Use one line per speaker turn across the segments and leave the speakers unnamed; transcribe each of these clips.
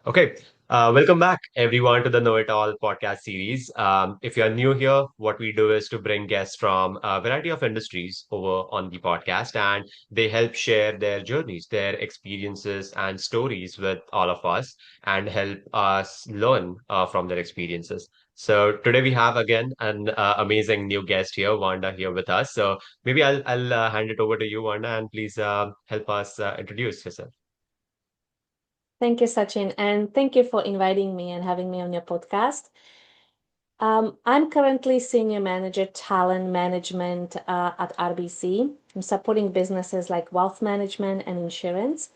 Okay, welcome back everyone to the Know It All podcast series. If you're new here, what we do is to bring guests from a variety of industries over on the podcast, and they help share their journeys, their experiences, and stories with all of us, and help us learn from their experiences. So today we have again an amazing new guest here, Vanda, here with us. So maybe I'll hand it over to you, Vanda, and please help us introduce yourself.
Thank you, Sachin, and thank you for inviting me and having me on your podcast. I'm currently Senior Manager Talent Management at RBC. I'm supporting businesses like wealth management and insurance.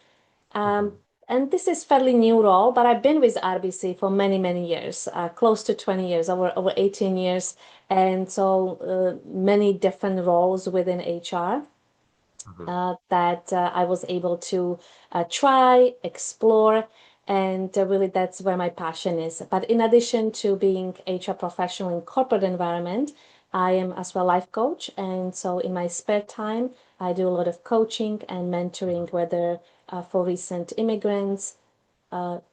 Um,
Mhm.
and this is fairly new role, but I've been with RBC for many, many years, close to 20 years, over 18 years, and so many different roles within HR
Mhm.
that I was able to try, explore, and really that's where my passion is. But in addition to being HR professional in corporate environment, I am as well life coach, and so in my spare time, I do a lot of coaching and mentoring, whether for recent immigrants,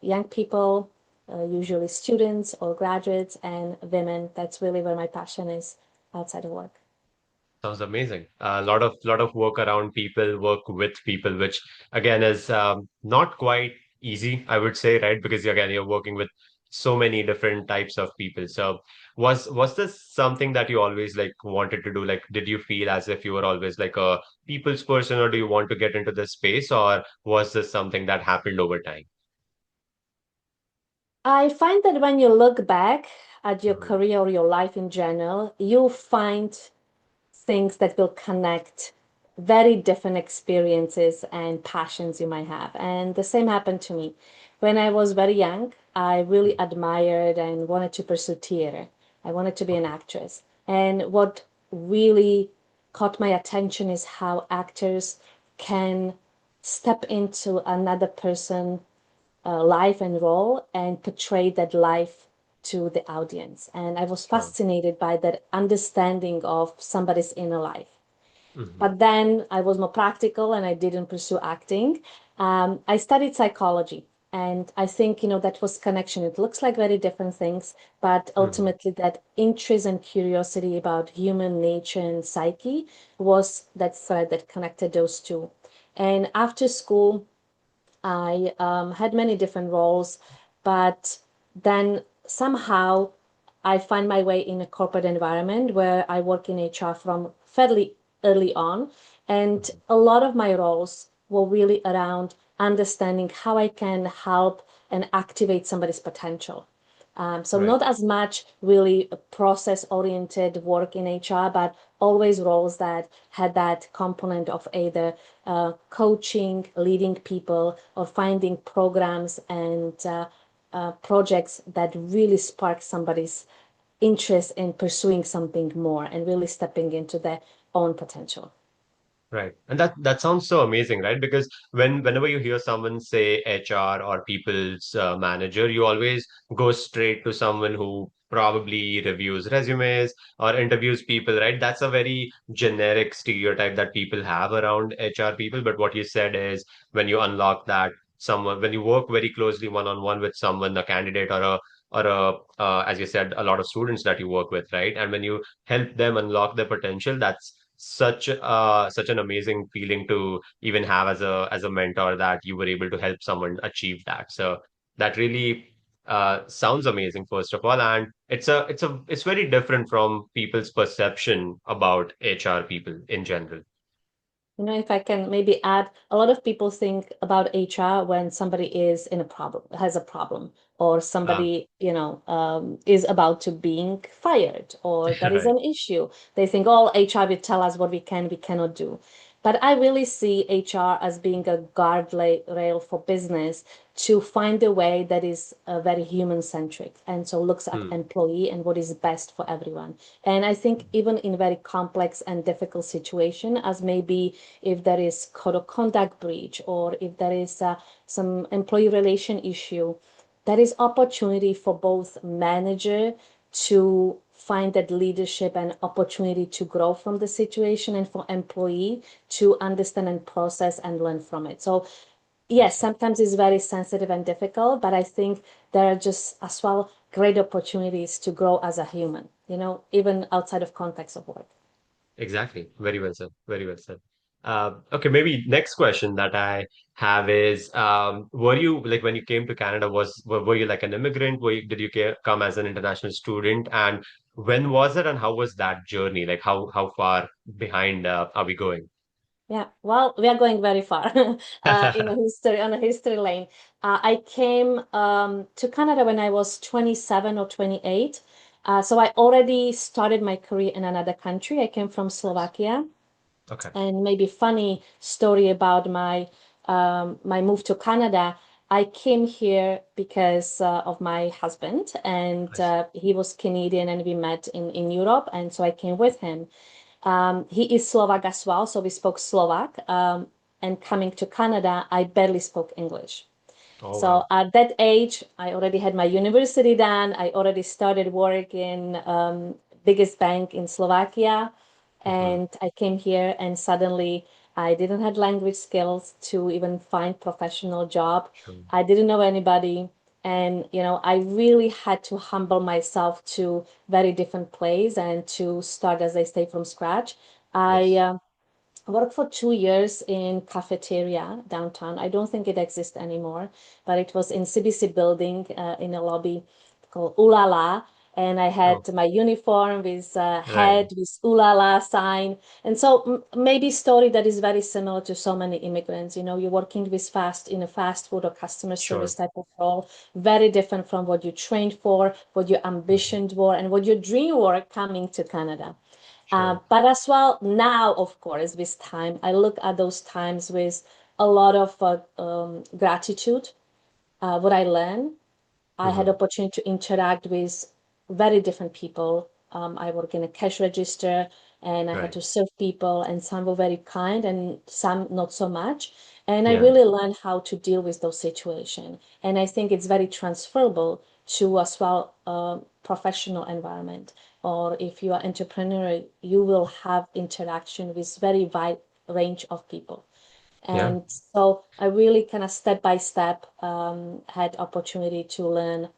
young people, usually students or graduates, and women. That's really where my passion is outside of work.
Sounds amazing. A lot of work around people, work with people, which again is not quite easy, I would say, right? Because again, you're working with so many different types of people. So was this something that you always like wanted to do? Like, did you feel as if you were always like a people's person, or do you want to get into this space, or was this something that happened over time?
I find that when you look back at your
Mhm.
career or your life in general, you'll find things that will connect very different experiences and passions you might have. And the same happened to me. When I was very young, I really admired and wanted to pursue theater. I wanted to be an actress. And what really caught my attention is how actors can step into another person life and role and portray that life to the audience. And I was
Sure.
fascinated by that understanding of somebody's inner life.
Mhm.
But then I was more practical and I didn't pursue acting. I studied psychology. And I think, that was connection. It looks like very different things, but
Mhm.
ultimately that interest and curiosity about human nature and psyche was that thread that connected those two. And after school, I had many different roles, but then somehow I find my way in a corporate environment where I work in HR from fairly early on. And
Mhm.
a lot of my roles were really around understanding how I can help and activate somebody's potential. So
Right.
not as much really process oriented work in HR, but always roles that had that component of either coaching, leading people, or finding programs and projects that really spark somebody's interest in pursuing something more and really stepping into their own potential.
Right. And that sounds so amazing, right? Because whenever you hear someone say HR or people's manager, you always go straight to someone who probably reviews resumes or interviews people, right? That's a very generic stereotype that people have around HR people. But what you said is when you unlock that someone, when you work very closely one-on-one with someone, a candidate or as you said, a lot of students that you work with, right? And when you help them unlock their potential, that's such an amazing feeling to even have as a mentor that you were able to help someone achieve that. So that really sounds amazing, first of all, and it's very different from people's perception about HR people in general.
If I can maybe add, a lot of people think about HR when somebody is in a problem, has a problem, or
Uh,
somebody, is about to being fired, or there is
right.
an issue. They think, oh, HR will tell us what we cannot do. But I really see HR as being a guardrail for business to find a way that is very human centric and so looks at
Hmm.
employee and what is best for everyone. And I think even in very complex and difficult situation, as maybe if there is code of conduct breach or if there is some employee relation issue, there is opportunity for both manager to find that leadership and opportunity to grow from the situation and for employee to understand and process and learn from it. So
I
yes,
see.
sometimes it's very sensitive and difficult, but I think there are just as well great opportunities to grow as a human, even outside of context of work.
Exactly. Very well said. Very well said. Okay, maybe next question that I have is, were you like when you came to Canada, were you like an immigrant? Did you come as an international student? And when was it, and how was that journey? Like how far behind are we going?
Yeah, well, we are going very far in a history on a history lane. I came to Canada when I was 27 or 28. So I already started my career in another country. I came from Slovakia.
Okay.
And maybe funny story about my move to Canada. I came here because of my husband, and
I see.
he was Canadian, and we met in Europe, and so I came with him. He is Slovak as well, so we spoke Slovak. And coming to Canada, I barely spoke English.
Oh
So
wow.
at that age, I already had my university done. I already started work in biggest bank in Slovakia,
Hmm.
and I came here and suddenly I didn't have language skills to even find professional job.
Sure.
I didn't know anybody, and I really had to humble myself to very different place and to start, as I say, from scratch. I
Yes.
worked for 2 years in cafeteria downtown. I don't think it exists anymore, but it was in CBC building in a lobby called Ulala. And I
Oh,
had my uniform with
right.
head with Ulala sign. And so maybe story that is very similar to so many immigrants. You're working with fast in a fast food or customer
Sure.
service type of role, very different from what you trained for, what your
Mhm.
ambitions were, and what your dream were coming to Canada.
Sure.
But as well, now, of course, with time, I look at those times with a lot of gratitude. What I learned, I had
Hmm.
opportunity to interact with very different people. I work in a cash register and I had
Right.
to serve people, and some were very kind and some not so much. And I
Yeah.
really learned how to deal with those situations. And I think it's very transferable to as well professional environment. Or if you are entrepreneur, you will have interaction with very wide range of people.
Yeah.
And so I really kind of step by step had opportunity to learn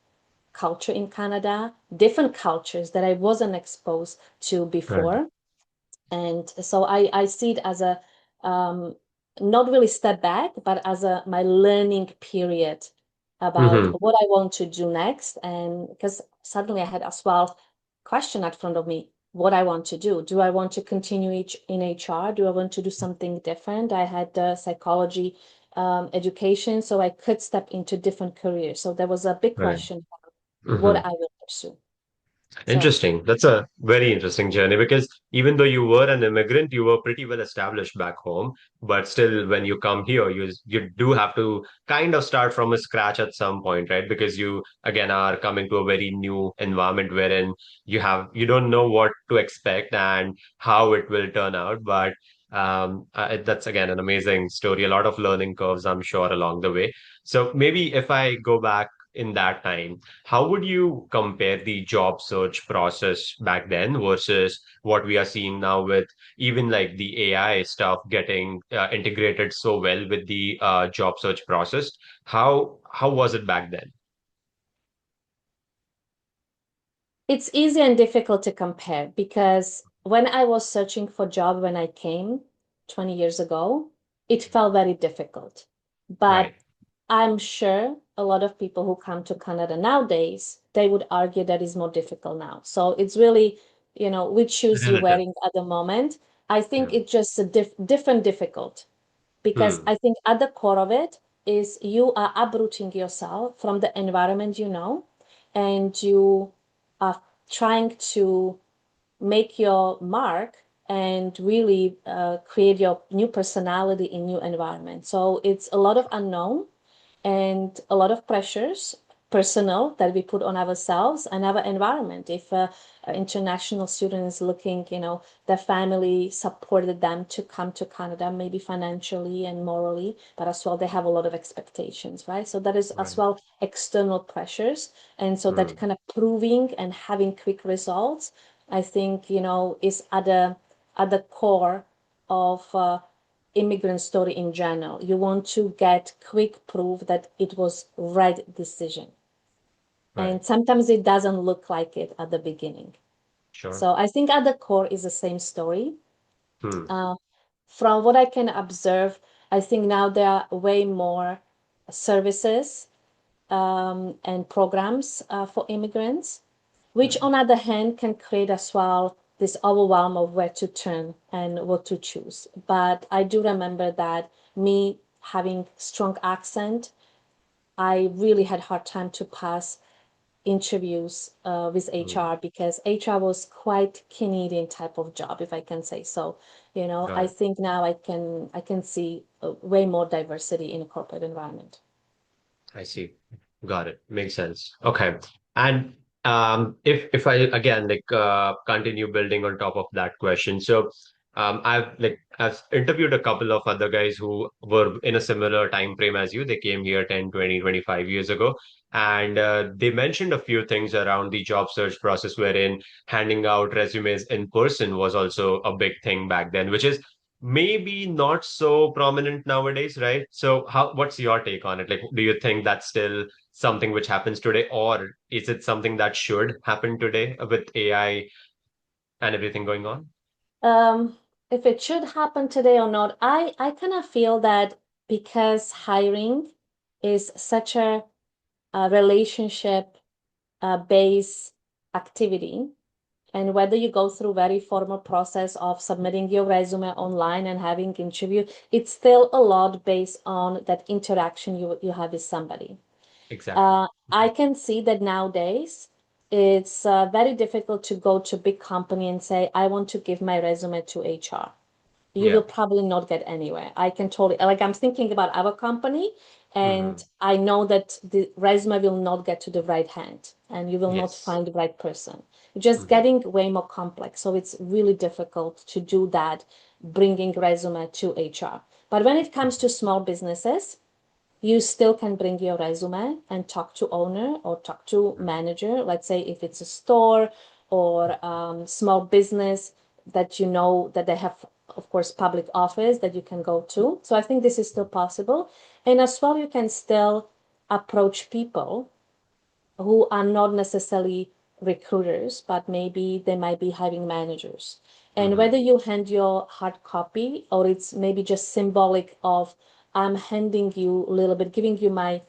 culture in Canada, different cultures that I wasn't exposed to
Right.
before. And so I see it as a um, not really step back, but as a my learning period about
Hmm.
what I want to do next. And because suddenly I had as well question at front of me what I want to do. Do I want to continue in HR? Do I want to do something different? I had psychology education, so I could step into different careers. So there was a big
Right.
question what
Hmm.
I will pursue. So
Interesting. That's a very interesting journey because even though you were an immigrant, you were pretty well established back home. But still, when you come here, you do have to kind of start from a scratch at some point, right? Because you again are coming to a very new environment wherein you don't know what to expect and how it will turn out. But that's again an amazing story. A lot of learning curves, I'm sure, along the way. So maybe if I go back in that time, how would you compare the job search process back then versus what we are seeing now with even like the AI stuff getting integrated so well with the job search process? How was it back then?
it's easy and difficult to compare because when I was searching for job when I came 20 years ago, it felt very difficult. But
Right.
I'm sure a lot of people who come to Canada nowadays, they would argue that is more difficult now. So it's really, which shoes you're
Relative.
wearing at the moment. I think
Yeah.
it's just a different difficult because
Hmm.
I think at the core of it is you are uprooting yourself from the environment and you are trying to make your mark and really create your new personality in new environment. So it's a lot of unknown and a lot of pressures personal that we put on ourselves and our environment. If an international student is looking, their family supported them to come to Canada, maybe financially and morally, but as well they have a lot of expectations, right? So that is as
Right.
well external pressures, and so that
Hmm.
kind of proving and having quick results, I think, is at the core of immigrant story in general. You want to get quick proof that it was right decision.
Right.
And sometimes it doesn't look like it at the beginning.
Sure.
So I think at the core is the same story.
Hmm.
Uh, from what I can observe, I think now there are way more services and programs for immigrants, which
Right.
on other hand can create as well this overwhelm of where to turn and what to choose. But I do remember that me having strong accent, I really had hard time to pass interviews with
Hmm.
HR because HR was quite Canadian type of job, if I can say so.
Got
I
it.
think now I can see way more diversity in a corporate environment.
I see. Got it. Makes sense. Okay. And if I again continue building on top of that question. So I've interviewed a couple of other guys who were in a similar time frame as you. They came here 10, 20, 25 years ago. And they mentioned a few things around the job search process wherein handing out resumes in person was also a big thing back then, which is maybe not so prominent nowadays, right? So what's your take on it? Like, do you think that's still something which happens today, or is it something that should happen today with AI and everything going on?
Um, if it should happen today or not, I kind of feel that because hiring is such a relationship based activity, and whether you go through very formal process of submitting your resume online and having interview, it's still a lot based on that interaction you have with somebody.
Exactly.
I can see that nowadays it's very difficult to go to big company and say, I want to give my resume to HR. You will
Yeah.
probably not get anywhere. I can totally, like, I'm thinking about our company,
Hmm.
and I know that the resume will not get to the right hand and you will not
Yes.
find the right person. Just
Hmm.
getting way more complex. So it's really difficult to do that, bringing resume to HR. But when it comes to small businesses, you still can bring your resume and talk to owner or talk to manager. Let's say if it's a store or small business that you know that they have, of course, public office that you can go to. So I think this is still possible. And as well, you can still approach people who are not necessarily recruiters, but maybe they might be hiring managers. And
Hmm.
whether you hand your hard copy or it's maybe just symbolic of I'm handing you a little bit, giving you my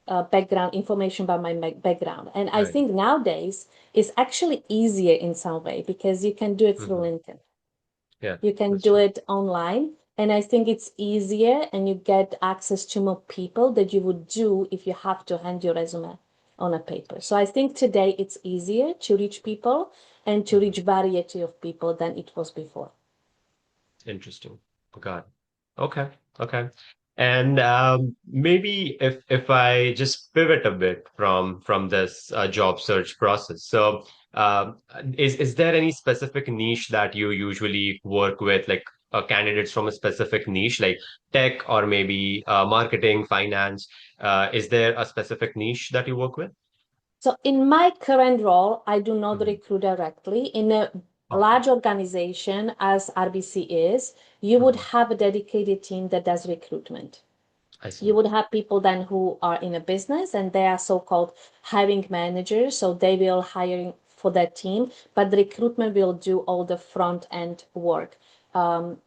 background information about my background. And I
Right.
think nowadays it's actually easier in some way because you can do it through
Hmm.
LinkedIn.
Yeah,
You can
that's
do
true.
it online. And I think it's easier and you get access to more people that you would do if you have to hand your resume on a paper. So I think today it's easier to reach people and to reach
Hmm.
variety of people than it was before.
Interesting. Got it. Okay. Okay. And maybe if I just pivot a bit from this job search process. So, is there any specific niche that you usually work with, like candidates from a specific niche, like tech or maybe marketing, finance? Is there a specific niche that you work with?
So in my current role, I do not
Mhm.
recruit directly. In a
Okay.
large organization as RBC is, you would
Mhm.
have a dedicated team that does recruitment.
I
You
see.
would have people then who are in a business and they are so-called hiring managers. So they will hiring for that team, but the recruitment will do all the front end work,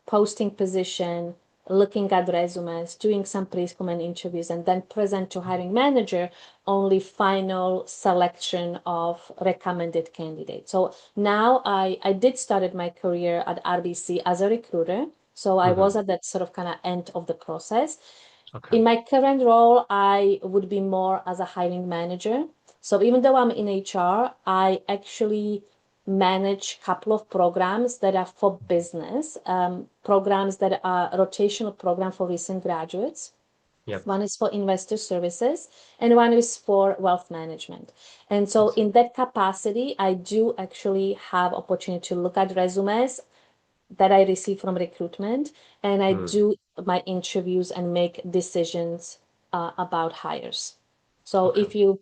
posting position, looking at resumes, doing some pre-screen interviews, and then present to hiring manager only final selection of recommended candidates. So now I did started my career at RBC as a recruiter. So I was
Hmm.
at that sort of kind of end of the process.
Okay.
In my current role, I would be more as a hiring manager. So even though I'm in HR, I actually manage a couple of programs that are for business, programs that are rotational program for recent graduates.
Yep.
One is for investor services and one is for wealth management. And
I
so
see.
in that capacity, I do actually have opportunity to look at resumes that I receive from recruitment, and I
Hmm.
do my interviews and make decisions about hires. So
Okay.
if you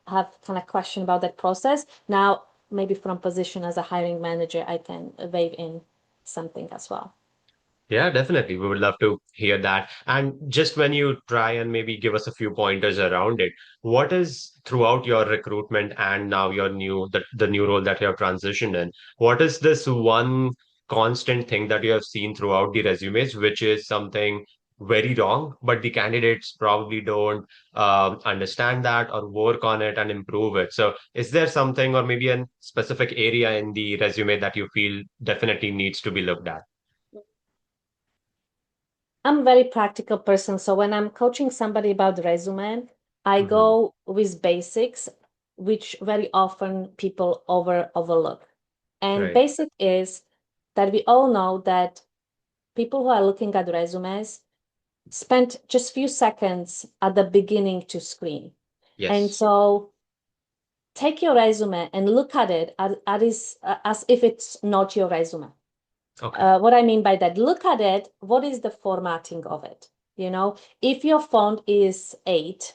have kind of question about that process, now maybe from position as a hiring manager, I can wave in something as well.
Yeah, definitely. We would love to hear that. And just when you try and maybe give us a few pointers around it, what is throughout your recruitment and now your the new role that you have transitioned in, what is this one constant thing that you have seen throughout the resumes, which is something very wrong, but the candidates probably don't understand that or work on it and improve it. So is there something or maybe a specific area in the resume that you feel definitely needs to be looked at?
I'm a very practical person, so when I'm coaching somebody about the resume, I
Hmm.
go with basics, which very often people overlook. And
Right.
basic is that we all know that people who are looking at resumes spend just few seconds at the beginning to screen. And
Yes.
so take your resume and look at it as if it's not your resume.
Okay.
What I mean by that, look at it. What is the formatting of it? If your font is 8,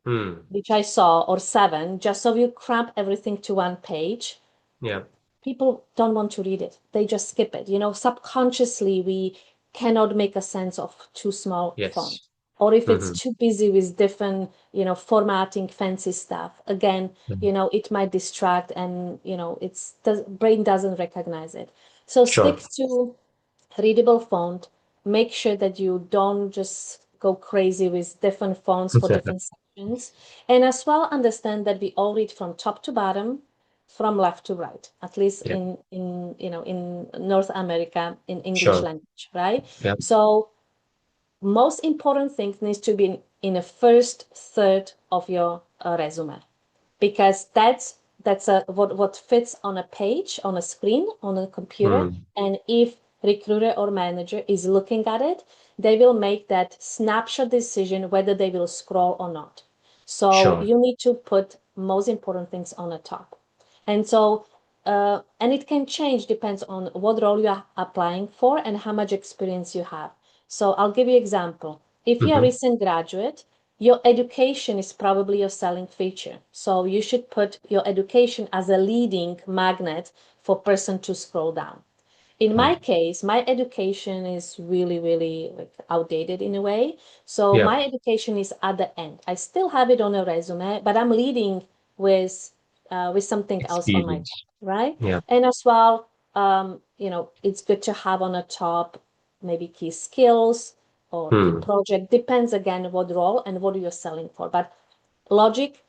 Hmm.
which I saw, or 7, just so you cramp everything to one page,
Yeah.
people don't want to read it. They just skip it. Subconsciously, we cannot make a sense of too small
Yes.
font. Or if it's
Hmm.
too busy with different, formatting, fancy stuff, again, it might distract and, the brain doesn't recognize it. So
Sure.
stick to readable font. Make sure that you don't just go crazy with different fonts for different sections. And as well, understand that we all read from top to bottom, from left to right, at least
Yeah.
in North America in English
Sure.
language, right?
Yeah.
So most important thing needs to be in the first third of your resume, because that's what fits on a page, on a screen, on a computer.
Hmm.
And if recruiter or manager is looking at it, they will make that snapshot decision whether they will scroll or not. So
Sure.
you need to put most important things on the top. And it can change, depends on what role you are applying for and how much experience you have. So I'll give you example. If you're a
Hmm.
recent graduate, your education is probably your selling feature. So you should put your education as a leading magnet for person to scroll down. In my
Hmm.
case, my education is really, really like outdated in a way. So
Yeah.
my education is at the end. I still have it on a resume, but I'm leading with something else on my top,
Experience.
right?
Yeah.
And as well, it's good to have on the top maybe key skills or key
Hmm.
project. Depends again what role and what you're selling for. But logic,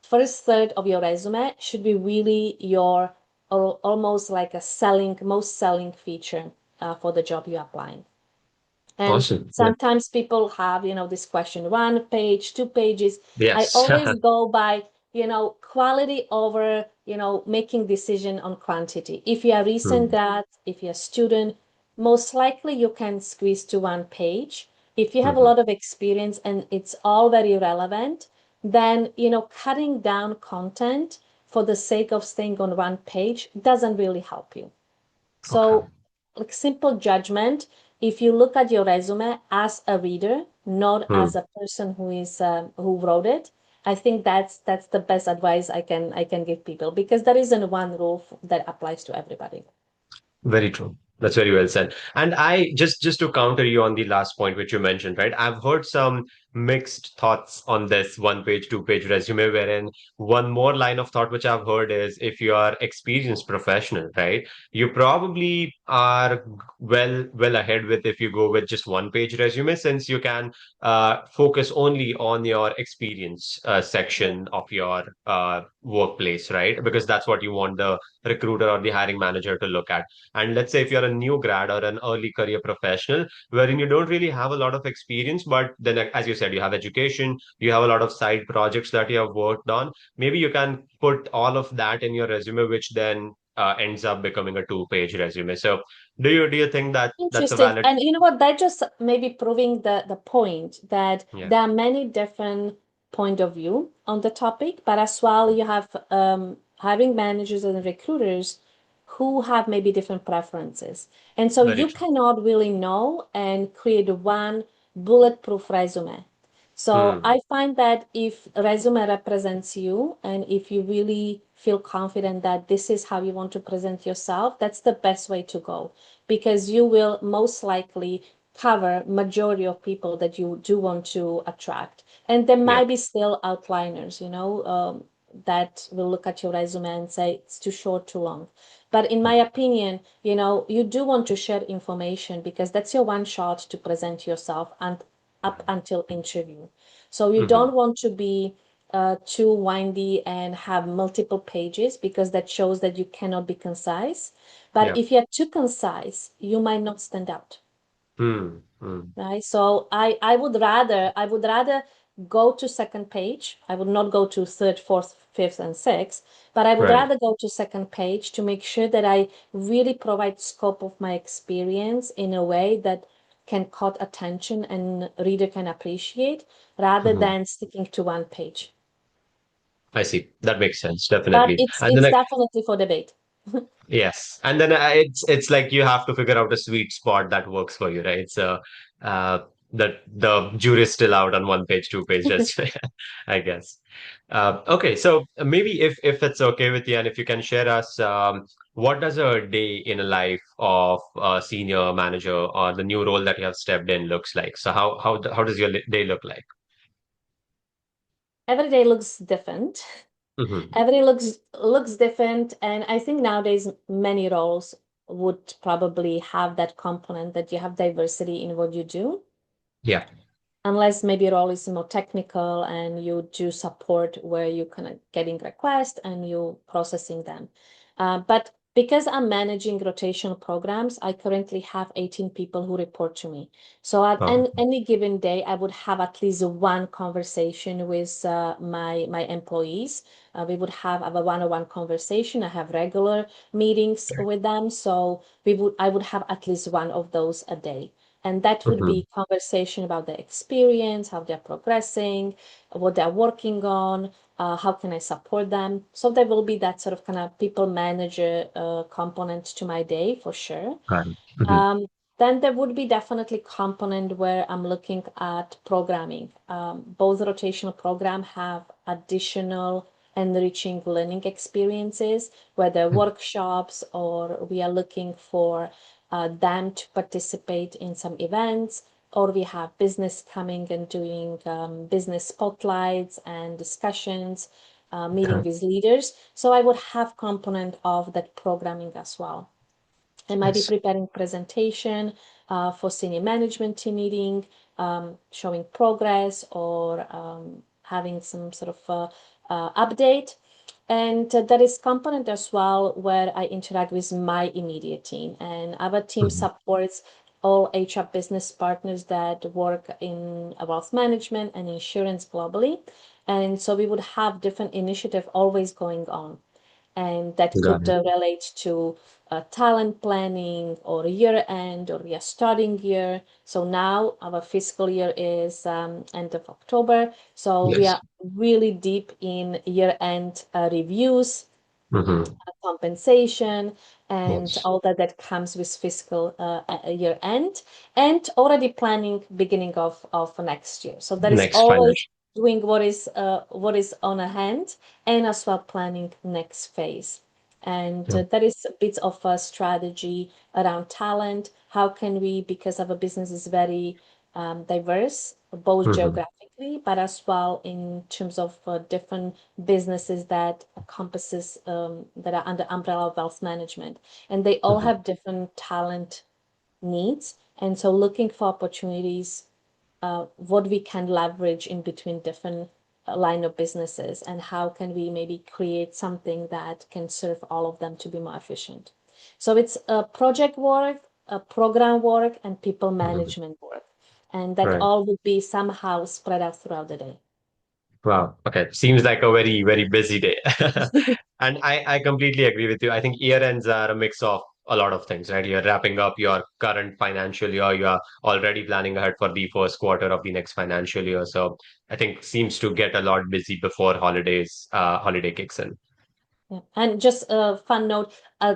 first third of your resume should be really your almost like a most selling feature for the job you're applying. And
Awesome. Yeah.
sometimes people have, this question, 1 page, 2 pages. I
Yes.
always go by, quality over, making decision on quantity. If you're a recent
Hmm.
grad, if you're a student, most likely you can squeeze to 1 page. If you have a
Hmm.
lot of experience and it's all very relevant, then, cutting down content for the sake of staying on 1 page doesn't really help you.
Okay.
So, like simple judgment, if you look at your resume as a reader, not
Hmm.
as a person who wrote it, I think that's the best advice I can give people, because there isn't one rule that applies to everybody.
Very true. That's very well said. And I just to counter you on the last point which you mentioned, right? I've heard some mixed thoughts on this 1 page, 2 page resume, wherein one more line of thought which I've heard is if you are experienced professional, right? You probably are well ahead with if you go with just 1 page resume, since you can focus only on your experience
Yeah.
section of your workplace, right? Because that's what you want the recruiter or the hiring manager to look at. And let's say if you're a new grad or an early career professional, wherein you don't really have a lot of experience, but then, as you said, you have education, you have a lot of side projects that you have worked on, maybe you can put all of that in your resume, which then ends up becoming a 2 page resume. So, do you think that that's a
Interesting.
valid?
And you know what? That just maybe proving the point that
Yeah,
there are many different point of view on the topic, but as well you have hiring managers and recruiters who have maybe different preferences. And so
very
you
true.
cannot really know and create one bulletproof resume. So
Hmm.
I find that if resume represents you and if you really feel confident that this is how you want to present yourself, that's the best way to go, because you will most likely cover majority of people that you do want to attract. And there
Yeah.
might be still outliners, that will look at your resume and say it's too short, too long. But in my opinion, you do want to share information because that's your one shot to present yourself and up until interview. So you
Hmm.
don't want to be too windy and have multiple pages because that shows that you cannot be concise. But
Yeah.
if you're too concise, you might not stand out.
Hmm. Hmm.
Right. So I would rather go to second page. I would not go to third, fourth, fifth, and sixth, but I would
Right.
rather go to second page to make sure that I really provide scope of my experience in a way that can caught attention and reader can appreciate rather
Hmm.
than sticking to one page.
I see. That makes sense,
But
definitely.
it's
And then
it's definitely for debate.
yes, and then it's like you have to figure out a sweet spot that works for you, right? So uh, the jury's still out on one page, two page, just I guess. Okay, so maybe if it's okay with you, and if you can share us, what does a day in a life of a senior manager or the new role that you have stepped in looks like? So how does your day look like?
Every day looks different.
Hmm.
Every looks different, and I think nowadays many roles would probably have that component that you have diversity in what you do,
Yeah.
unless maybe role is more technical and you do support where you kind of getting requests and you processing them. But because I'm managing rotational programs, I currently have 18 people who report to me. So at
Oh,
any given day, I would have at least one conversation with my employees. We would have a one-on-one conversation. I have regular meetings with them, so I would have at least one of those a day. And that would
hmm.
be conversation about their experience, how they're progressing, what they're working on, how can I support them. So there will be that sort of kind of people manager component to my day for sure.
Got it. Hmm.
Um, then there would be definitely component where I'm looking at programming. Both rotational program have additional enriching learning experiences, whether workshops or we are looking for them to participate in some events, or we have business coming and doing business spotlights and discussions, meeting
Okay.
with leaders. So I would have component of that programming as well. I might be
Yes.
preparing presentation for senior management team meeting, showing progress or having some sort of update. And there is component as well where I interact with my immediate team, and our team
Mhm.
supports all HR business partners that work in wealth management and insurance globally. And so we would have different initiative always going on, and that
Got
could
it.
relate to talent planning or year end or we are starting year. So now our fiscal year is end of October. So we
Yes.
are really deep in year end reviews,
Hmm.
compensation, and
Yes.
all that comes with fiscal year end, and already planning beginning of next year. So that is
Next
always
financial.
doing what is on a hand, and as well planning next phase. And
Yeah.
that is a bit of a strategy around talent. How can we, because our business is very diverse, both
Hmm.
geographically, but as well in terms of different businesses that encompasses that are under umbrella of wealth management, and they all
Hmm.
have different talent needs. And so, looking for opportunities, what we can leverage in between different line of businesses, and how can we maybe create something that can serve all of them to be more efficient. So it's project work, program work, and people
Hmm.
management work, and that
Right.
all would be somehow spread out throughout the day.
Wow. Okay. Seems like a very, very busy day. And I completely agree with you. I think year ends are a mix of a lot of things, right? You're wrapping up your current financial year. You are already planning ahead for the first quarter of the next financial year. So I think seems to get a lot busy before holiday kicks in.
Yeah. And just a fun note,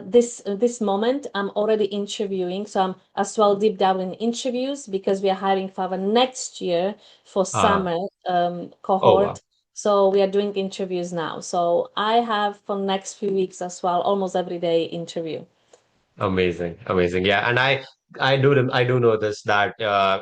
this moment I'm already interviewing, so I'm as well deep down in interviews because we are hiring for our next year for
Uh,
summer
oh, wow.
cohort. So we are doing interviews now. So I have for next few weeks as well, almost every day interview.
Amazing, amazing. Yeah, and I do know this that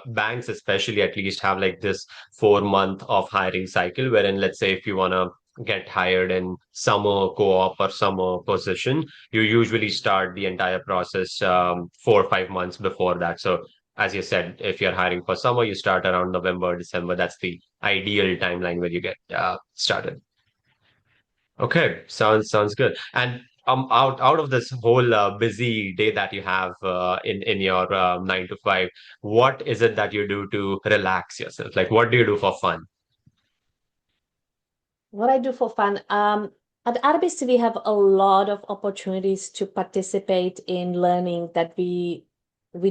banks especially at least have like this 4 month of hiring cycle wherein let's say if you wanna get hired in summer co-op or summer position, you usually start the entire process 4 or 5 months before that. So as you said, if you're hiring for summer, you start around November, December. That's the ideal timeline where you get started. Okay, sounds good. And out of this whole busy day that you have in your 9 to 5, what is it that you do to relax yourself? Like, what do you do for fun?
What I do for fun, at RBC, we have a lot of opportunities to participate in learning that we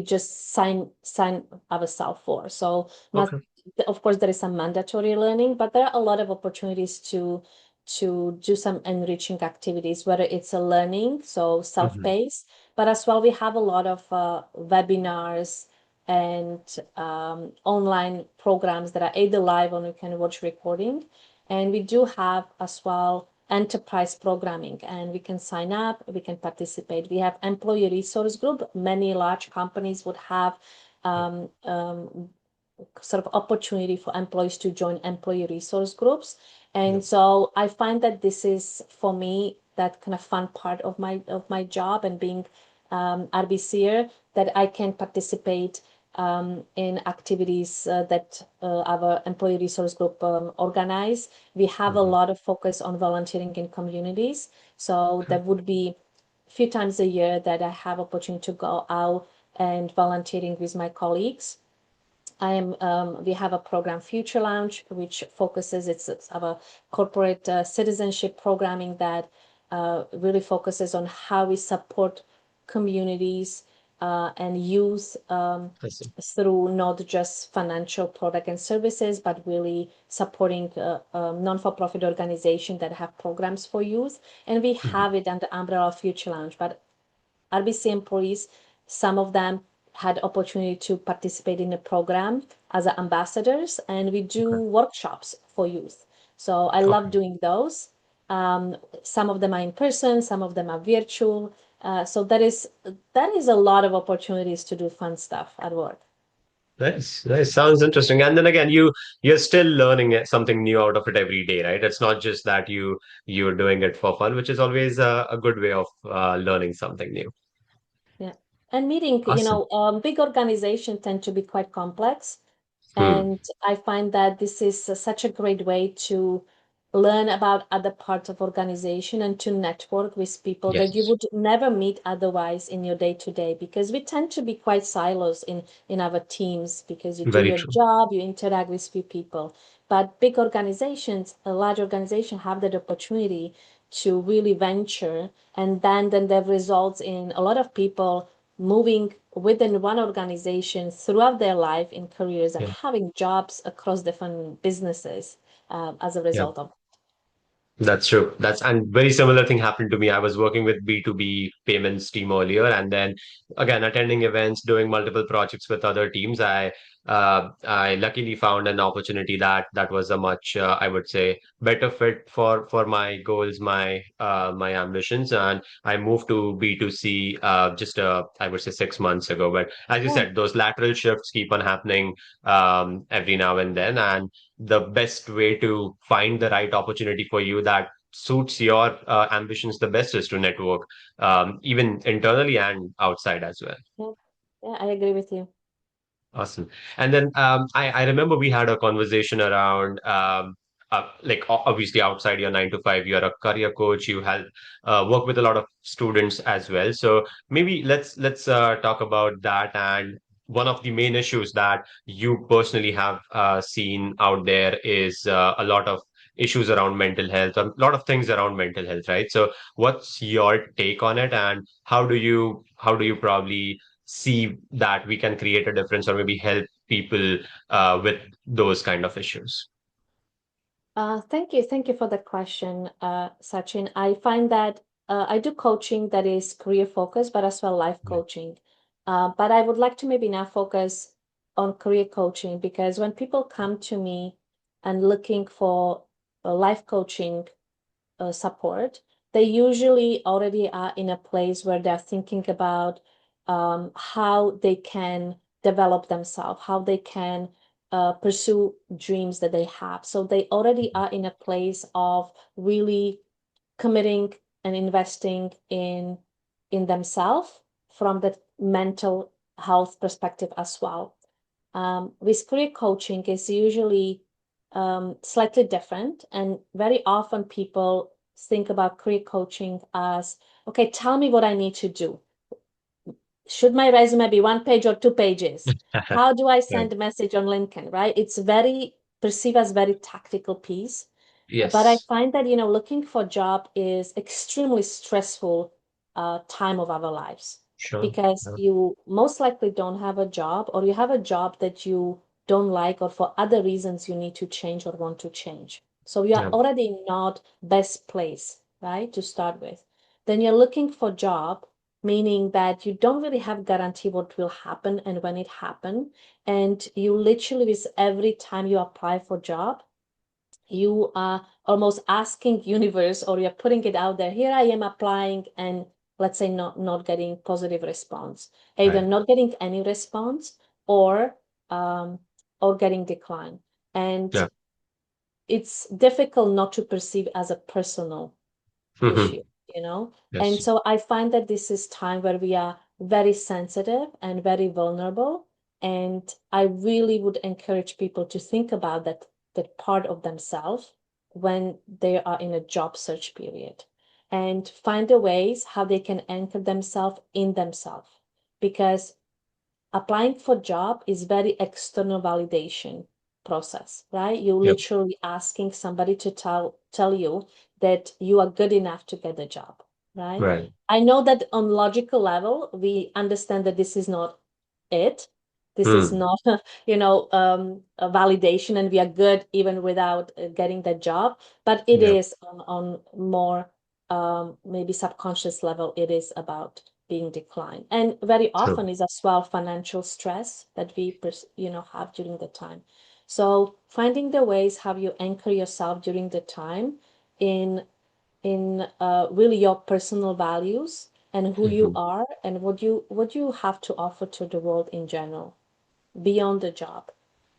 just sign ourselves for. So not,
Okay.
of course, there is some mandatory learning, but there are a lot of opportunities to do some enriching activities, whether it's a learning, so
Hmm.
self-paced, but as well we have a lot of webinars and online programs that are either live or you can watch recording. And we do have as well enterprise programming, and we can sign up, we can participate. We have employee resource group. Many large companies would have sort of opportunity for employees to join employee resource groups.
Yeah.
And so I find that this is for me that kind of fun part of my job and being RBCer, that I can participate in activities that our employee resource group organize. We have a
Hmm.
lot of focus on volunteering in communities. So
Okay.
there would be a few times a year that I have opportunity to go out and volunteering with my colleagues. We have a program, Future Lounge, which focuses, it's our corporate citizenship programming that really focuses on how we support communities and youth
I see.
through not just financial product and services, but really supporting non-for-profit organizations that have programs for youth. And we
Hmm.
have it under the umbrella of Future Lounge. But RBC employees, some of them had opportunity to participate in the program as ambassadors, and we do
Okay.
workshops for youth. So I love
Okay.
doing those. Some of them are in person, some of them are virtual. So that is a lot of opportunities to do fun stuff at work.
Nice, nice. Sounds interesting. And then again, you're still learning something new out of it every day, right? It's not just that you're doing it for fun, which is always a good way of learning something new.
Yeah. And meeting,
Awesome.
big organizations tend to be quite complex.
Hmm.
And I find that this is such a great way to learn about other parts of organization and to network with people that you
Yes.
would never meet otherwise in your day to day, because we tend to be quite silos in our teams, because you do
Very
your
true.
job, you interact with few people. But big organizations, a large organization, have that opportunity to really venture, and then that results in a lot of people moving within one organization throughout their life in careers and
Yeah.
having jobs across different businesses as a
Yeah.
result of.
That's true. That's and very similar thing happened to me. I was working with B2B payments team earlier, and then again attending events, doing multiple projects with other teams. I luckily found an opportunity that was a much I would say better fit for my goals, my ambitions, and I moved to B2C just I would say 6 months ago. But as you
Yeah,
said, those lateral shifts keep on happening every now and then, and the best way to find the right opportunity for you that suits your ambitions the best is to network, even internally and outside as well.
yeah, yeah, I agree with you.
Awesome. And then I remember we had a conversation around like obviously outside your 9 to 5, you're a career coach, you help work with a lot of students as well. So maybe let's talk about that. And one of the main issues that you personally have seen out there is a lot of issues around mental health, a lot of things around mental health, right? So what's your take on it, and how do you probably see that we can create a difference or maybe help people with those kind of issues.
Thank you for the question, Sachin. I find that I do coaching that is career focused, but as well life
Yeah.
coaching. But I would like to maybe now focus on career coaching, because when people come to me and looking for life coaching support, they usually already are in a place where they're thinking about how they can develop themselves, how they can pursue dreams that they have. So they already are in a place of really committing and investing in themselves from the mental health perspective as well. With career coaching is usually slightly different, and very often people think about career coaching as, okay, tell me what I need to do. Should my resume be 1 page or 2 pages? How do I
Right.
send a message on LinkedIn, right? It's very perceived as very tactical piece. But I
Yes.
find that, looking for a job is extremely stressful time of our lives,
Sure.
because
Yeah.
you most likely don't have a job, or you have a job that you don't like, or for other reasons you need to change or want to change. So you are
Yeah.
already not best place, right, to start with. Then you're looking for job, meaning that you don't really have guarantee what will happen and when it happen. And you literally, with every time you apply for job, you are almost asking universe, or you're putting it out there, here I am applying, and let's say not getting positive response, either
Right.
not getting any response, or um or getting decline. And
Yeah.
it's difficult not to perceive as a personal
Hmm.
issue. And
Yes.
so I find that this is time where we are very sensitive and very vulnerable. And I really would encourage people to think about that part of themselves when they are in a job search period, and find the ways how they can anchor themselves in themselves. Because applying for job is very external validation process, right? You
Yep.
literally asking somebody to tell you that you are good enough to get a job, right?
Right.
I know that on logical level we understand that this is not it. This is
Hmm.
not a validation, and we are good even without getting that job. But it
Yeah.
is on more maybe subconscious level, it is about being declined. And very
True.
often is as well financial stress that we have during the time. So finding the ways how you anchor yourself during the time in really your personal values and who you
Hmm.
are, and what you have to offer to the world in general beyond the job.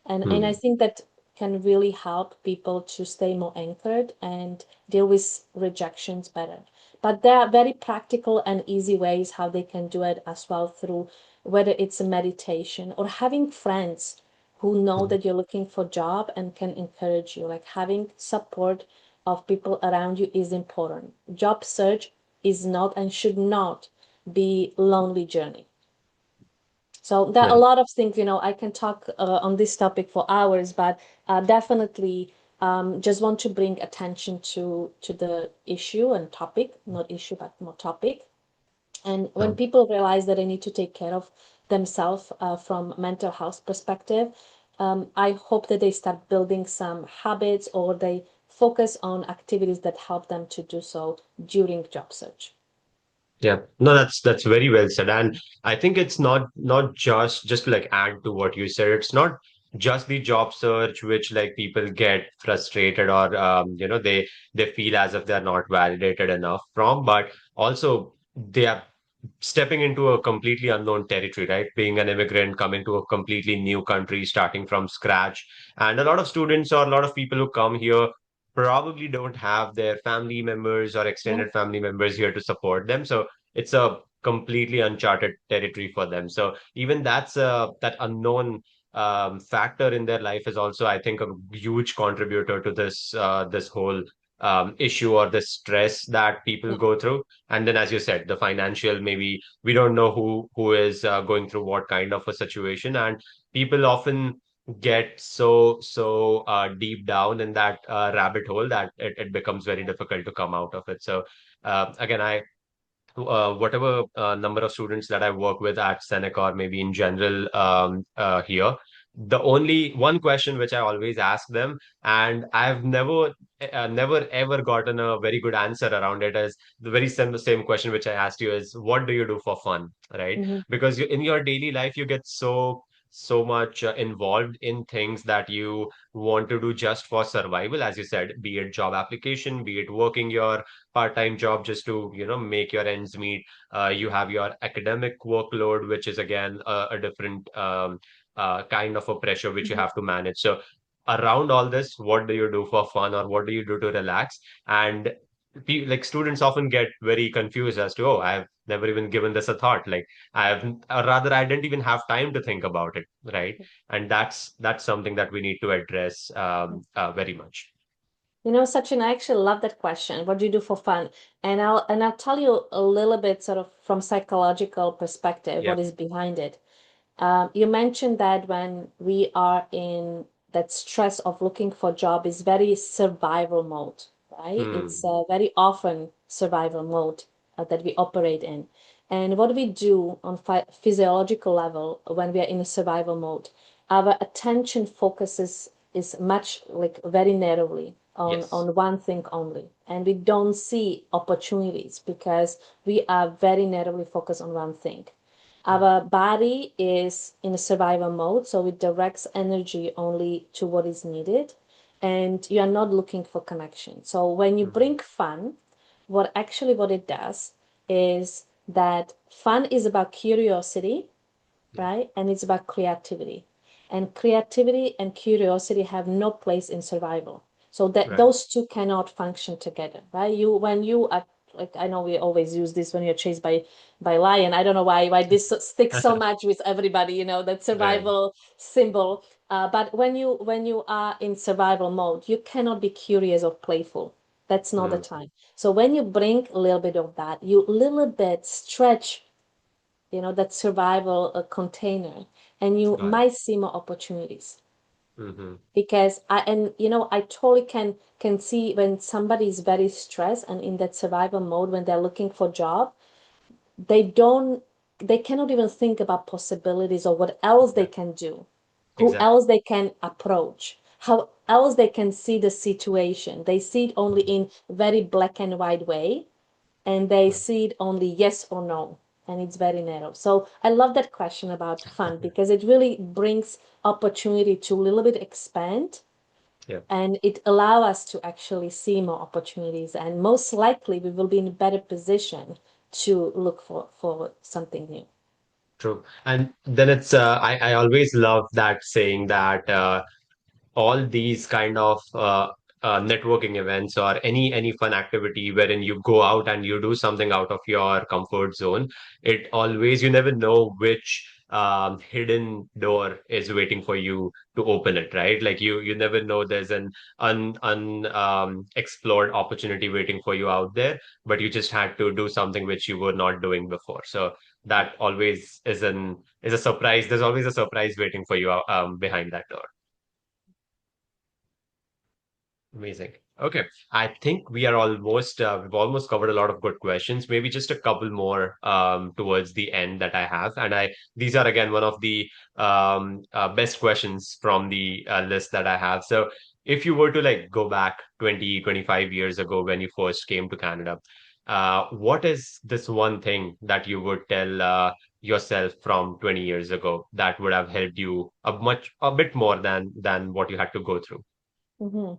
And I
Hmm.
think that can really help people to stay more anchored and deal with rejections better. But there are very practical and easy ways how they can do it as well, through whether it's a meditation or having friends who know
Hmm.
that you're looking for job and can encourage you. Like, having support of people around you is important. Job search is not and should not be lonely journey. So there are a
Right.
lot of things, I can talk on this topic for hours, but definitely just want to bring attention to the issue and topic, not issue, but more topic. And when
Yeah.
people realize that they need to take care of themselves from mental health perspective, I hope that they start building some habits, or they focus on activities that help them to do so during job search.
Yeah, no, that's very well said, and I think it's not just to like add to what you said. It's not just the job search which like people get frustrated, or they feel as if they're not validated enough from, but also they are stepping into a completely unknown territory, right? Being an immigrant, coming to a completely new country, starting from scratch. And a lot of students or a lot of people who come here probably don't have their family members or
Yeah.
extended family members here to support them. So it's a completely uncharted territory for them. So even that unknown factor in their life is also, I think, a huge contributor to this whole issue or the stress that people
Yeah.
go through. And then, as you said, the financial, maybe we don't know who is going through what kind of a situation, and people often get so deep down in that rabbit hole that it becomes very difficult to come out of it. So again, I whatever number of students that I work with at Seneca, or maybe in general here, the only one question which I always ask them, and I've never ever gotten a very good answer around it, is the very same question which I asked you is, what do you do for fun, right?
Mhm.
Because in your daily life, you get so much involved in things that you want to do just for survival, as you said, be it job application, be it working your part-time job just to, make your ends meet. You have your academic workload, which is again a different kind of a pressure which you
Mhm.
have to manage. So around all this, what do you do for fun or what do you do to relax? And like students often get very confused as to, oh, I've never even given this a thought. Like I've, or rather, I didn't even have time to think about it, right? And that's something that we need to address very much.
Sachin, I actually love that question. What do you do for fun? And I'll tell you a little bit sort of from psychological perspective what
Yep.
is behind it. You mentioned that when we are in that stress of looking for a job is very survival mode, right? It's
Hmm.
very often survival mode that we operate in. And what we do on physiological level when we are in a survival mode, our attention focuses is much like very narrowly
Yes.
on one thing only. And we don't see opportunities because we are very narrowly focused on one thing.
Yeah.
Our body is in a survival mode, so it directs energy only to what is needed, and you are not looking for connection. So when you
Hmm.
bring fun, what it does is that fun is about curiosity,
Yeah.
right? And it's about creativity. And creativity and curiosity have no place in survival. So that
Right.
those two cannot function together, right? You when you are like I know we always use this when you're chased by lion. I don't know why this sticks so much with everybody, that
Right.
survival symbol. But when you are in survival mode, you cannot be curious or playful. That's not the
Hmm.
time. So when you bring a little bit of that, you little bit stretch that survival container, and you
Got it.
might see more opportunities.
Hmm.
Because I totally can see when somebody is very stressed and in that survival mode when they're looking for job, they don't they cannot even think about possibilities or what else they
Yeah.
can do, who
Exactly.
else they can approach, how else they can see the situation. They see it only
Mhm.
in very black and white way, and they
Right.
see it only yes or no, and it's very narrow. So I love that question about fun because it really brings opportunity to a little bit expand,
Yeah.
and it allow us to actually see more opportunities, and most likely we will be in a better position to look for something new.
True. And then it's I always love that saying that all these kind of networking events or any fun activity wherein you go out and you do something out of your comfort zone, it always, you never know which hidden door is waiting for you to open it, right? Like you never know there's an explored opportunity waiting for you out there, but you just had to do something which you were not doing before. So that always is a surprise. There's always a surprise waiting for you behind that door. Amazing. Okay. I think we've almost covered a lot of good questions. Maybe just a couple more towards the end that I have. And these are again one of the best questions from the list that I have. So if you were to like go back 20, 25 years ago when you first came to Canada, what is this one thing that you would tell yourself from 20 years ago that would have helped you a bit more than what you had to go through?
Mm-hmm.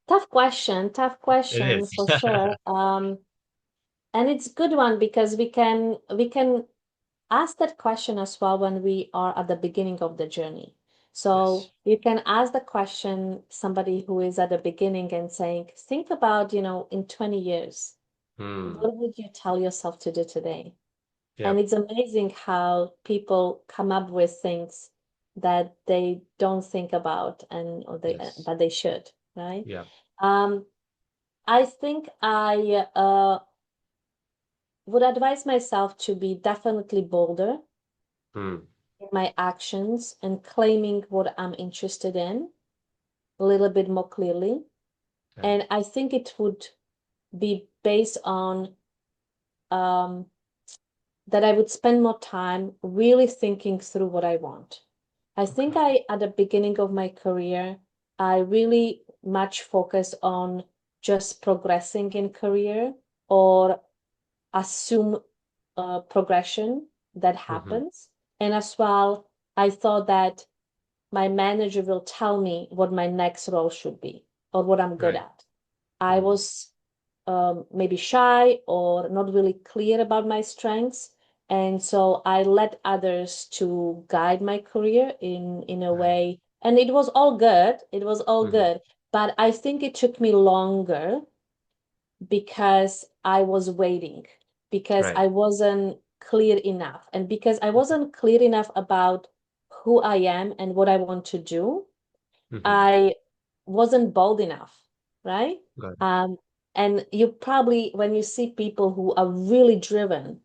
Tough
It
question
is.
for sure. And it's good one because we can ask that question as well when we are at the beginning of the journey. So
Yes.
you can ask the question somebody who is at the beginning and saying, think about, in 20 years,
Hmm.
what would you tell yourself to do today?
Yeah.
And it's amazing how people come up with things that they don't think about and or they
Yes.
but they should, right?
Yeah.
Um, I think I would advise myself to be definitely bolder
Hmm.
in my actions and claiming what I'm interested in a little bit more clearly.
Right.
And I think it would be based on um, that I would spend more time really thinking through what I want. I think
Okay.
at the beginning of my career, I really much focused on just progressing in career or assume progression that
Hmm.
happens. And as well, I thought that my manager will tell me what my next role should be or what I'm good
Right.
at. I
Hmm.
was maybe shy or not really clear about my strengths. And so I let others to guide my career in a
Right.
way. And it was all good. It was all
Hmm.
good. But I think it took me longer because I was waiting, because
Right.
I wasn't clear enough, and because I wasn't clear enough about who I am and what I want to do.
Hmm.
I wasn't bold enough, right?
Got it.
Um, and you probably, when you see people who are really driven,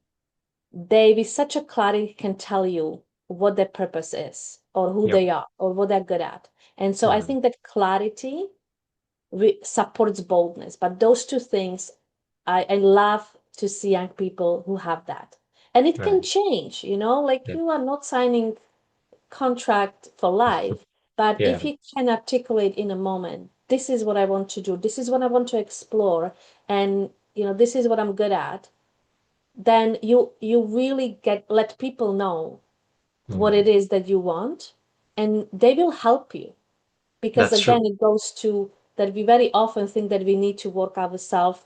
they with such a clarity can tell you what their purpose is, or who
Yep.
they are, or what they're good at. And so I
Hmm.
think that clarity supports boldness. But those two things, I love to see young people who have that. And it can
Right.
change, like
Yep.
you are not signing contract for life, but
Yeah.
if you can articulate in a moment, this is what I want to do, this is what I want to explore, and this is what I'm good at, then you really get let people know what it
Hmm.
is that you want, and they will help you. Because
That's
again,
true.
it goes to that we very often think that we need to work ourselves,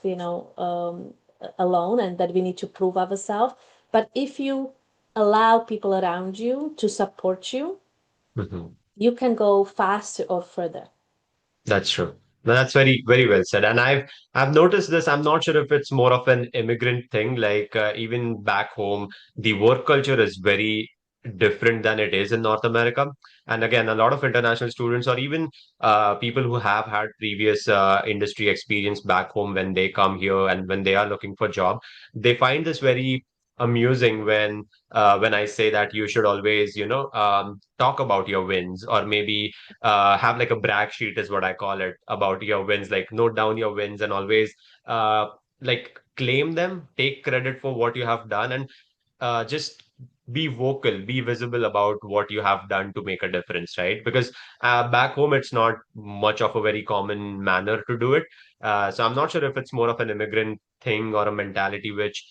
alone, and that we need to prove ourselves. But if you allow people around you to support you,
Hmm.
you can go faster or further.
That's true. No, that's very, very well said. And I've noticed this. I'm not sure if it's more of an immigrant thing. Like even back home, the work culture is very different than it is in North America. And again, a lot of international students or even people who have had previous industry experience back home when they come here and when they are looking for job, they find this very amusing when I say that you should always, talk about your wins or maybe have like a brag sheet is what I call it about your wins. Like note down your wins and always like claim them, take credit for what you have done, and just be vocal, be visible about what you have done to make a difference, right? Because back home, it's not much of a very common manner to do it. So I'm not sure if it's more of an immigrant thing or a mentality which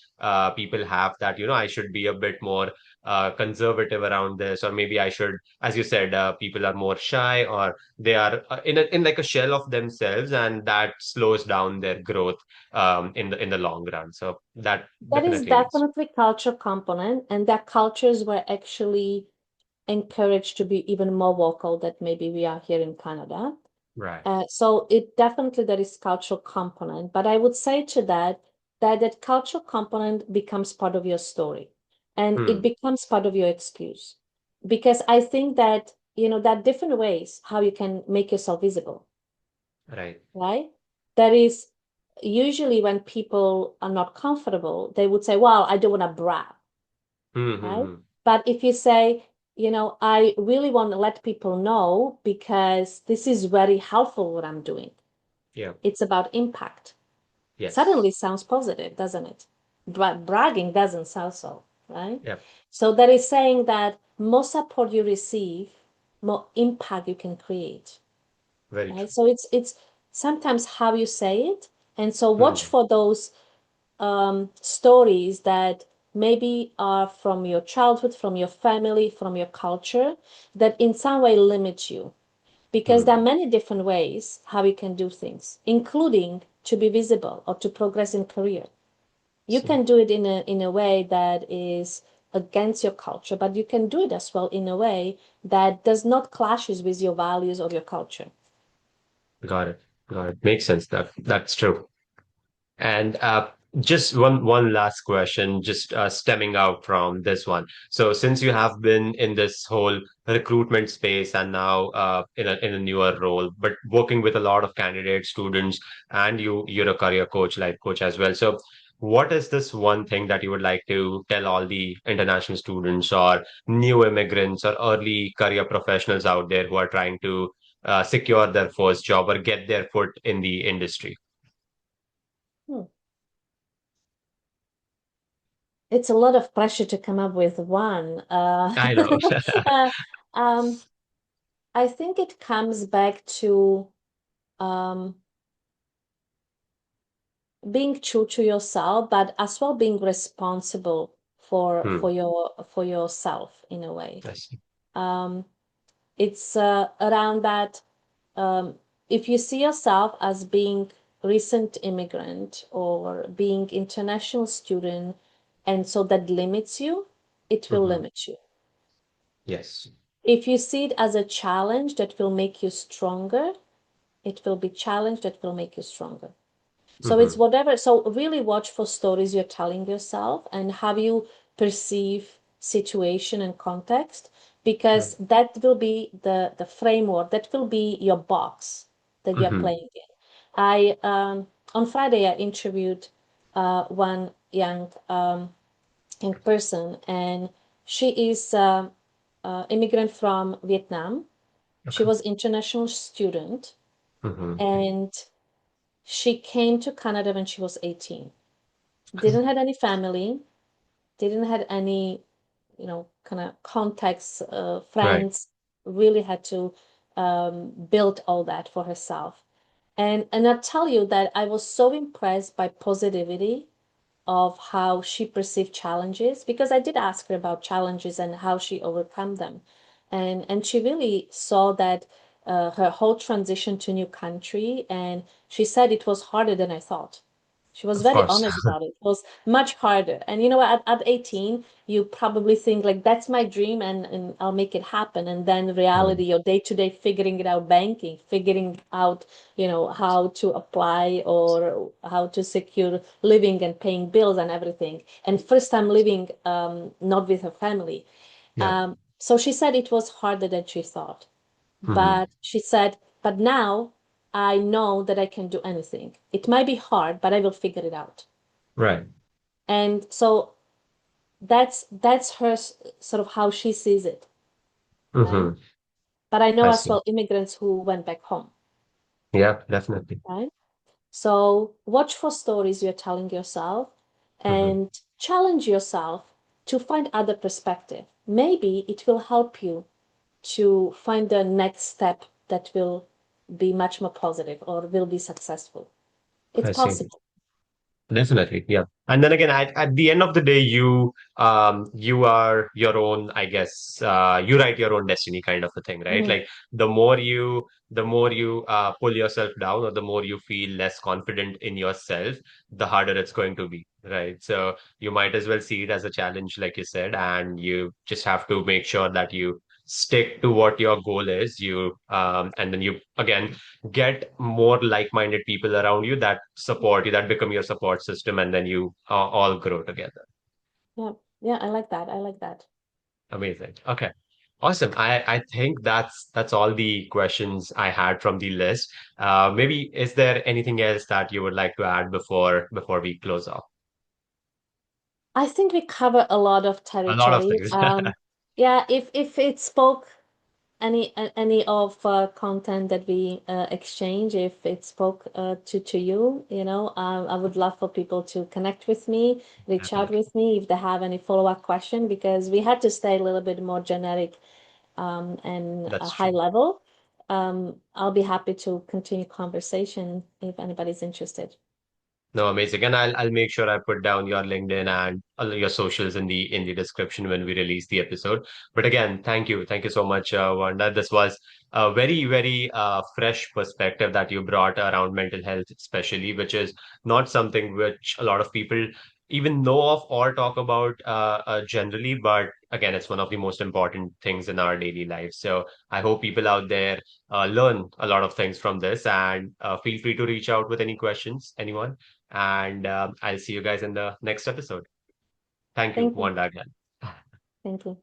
people have that, I should be a bit more conservative around this, or maybe I should, as you said, people are more shy or they are in like a shell of themselves, and that slows down their growth in the long run. So that
That is
definitely makes
definitely culture component, and that cultures were actually encouraged to be even more vocal than maybe we are here in Canada.
right.
So it definitely there is cultural component, but I would say to that cultural component becomes part of your story, and it
Hmm.
becomes part of your excuse, because I think that there are different ways how you can make yourself visible,
Right.
right? There is usually when people are not comfortable, they would say, "Well, I don't want to brag,"
Hmm. Hmm.
right?
Hmm.
But if you say, I really want to let people know because this is very helpful what I'm doing.
Yeah.
It's about impact.
Yes.
Suddenly sounds positive, doesn't it? But bragging doesn't sound so, right?
Yeah.
So that is saying that more support you receive, more impact you can create,
Very
right?
true.
So it's sometimes how you say it. And so watch
Hmm.
for those stories that maybe are from your childhood, from your family, from your culture, that in some way limit you. Because there are
Hmm.
many different ways how you can do things, including to be visible or to progress in career. You
So
can do it in a way that is against your culture, but you can do it as well in a way that does not clashes with your values or your culture.
got it. Got it. Makes sense. That's true. And just one last question, just stemming out from this one. So since you have been in this whole recruitment space and now in a newer role, but working with a lot of candidates, students, and you're a career coach, life coach as well. So what is this one thing that you would like to tell all the international students or new immigrants or early career professionals out there who are trying to secure their first job or get their foot in the industry?
Hmm. It's a lot of pressure to come up with one.
I know.
uh, um, I think it comes back to um, being true to yourself, but as well being responsible.
Hmm.
for yourself in a way.
I see.
Um, it's around that. Um, if you see yourself as being recent immigrant or being international student, and so that limits you, it will
Hmm.
limit you.
Yes.
If you see it as a challenge that will make you stronger, it will be challenge that will make you stronger. So it's
Hmm.
whatever. So really watch for stories you're telling yourself and how you perceive situation and context,
Right.
because that will be the framework, that will be your box that you're
Hmm.
playing in. I On Friday I interviewed one young person, and she is immigrant from Vietnam. She
Okay.
was international student,
Hmm.
and she came to Canada when she was 18. Didn't have any family, didn't have any, kind of contacts,
Right.
friends, really had to build all that for herself. And I tell you that I was so impressed by positivity of how she perceived challenges, because I did ask her about challenges and how she overcome them. And she really saw that her whole transition to new country, and she said it was harder than I thought. She was
Of
very
course.
honest about it. It was much harder. And you know, at 18, you probably think like that's my dream, and I'll make it happen. And then reality,
Hmm.
your day to day figuring it out, banking, figuring out, how to apply or how to secure living and paying bills and everything. And first time living not with her family.
Yeah.
So she said it was harder than she thought.
Hmm.
But she said, but now I know that I can do anything. It might be hard, but I will figure it out.
Right.
And so that's her sort of how she sees it, right?
Hmm.
But I know
I
as
see.
well immigrants who went back home,
Yeah, definitely.
right? So watch for stories you're telling yourself
Hmm.
and challenge yourself to find other perspective. Maybe it will help you to find the next step that will be much more positive or will be successful. It's
I see.
possible.
Definitely, yeah. And then again, at the end of the day, you are your own, I guess, you write your own destiny kind of a thing, right?
Mhm.
Like the more you pull yourself down, or the more you feel less confident in yourself, the harder it's going to be, right? So you might as well see it as a challenge, like you said, and you just have to make sure that you stick to what your goal is. And then you again get more like-minded people around you that support you, that become your support system, and then you all grow together.
Yeah. Yeah, I like that. I like that.
Amazing. Okay. Awesome. I think that's all the questions I had from the list. Maybe is there anything else that you would like to add before we close off?
I think we cover a lot of
A lot of
territory.
things.
Yeah, if it spoke any of content that we exchange, if it spoke to you, I would love for people to connect with me, reach out
Definitely.
with me if they have any follow-up question, because we had to stay a little bit more generic and a
That's
high
true.
level. I'll be happy to continue conversation if anybody's interested.
No, amazing. And I'll make sure I put down your LinkedIn and all your socials in the description when we release the episode. But again, thank you. Thank you so much, Wanda. This was a very fresh perspective that you brought around mental health, especially, which is not something which a lot of people even know of or talk about generally. But again, it's one of the most important things in our daily life. So I hope people out there learn a lot of things from this, and feel free to reach out with any questions, anyone. And I'll see you guys in the next episode. Thank you,
Thank you.
Wanda, again.
Thank you.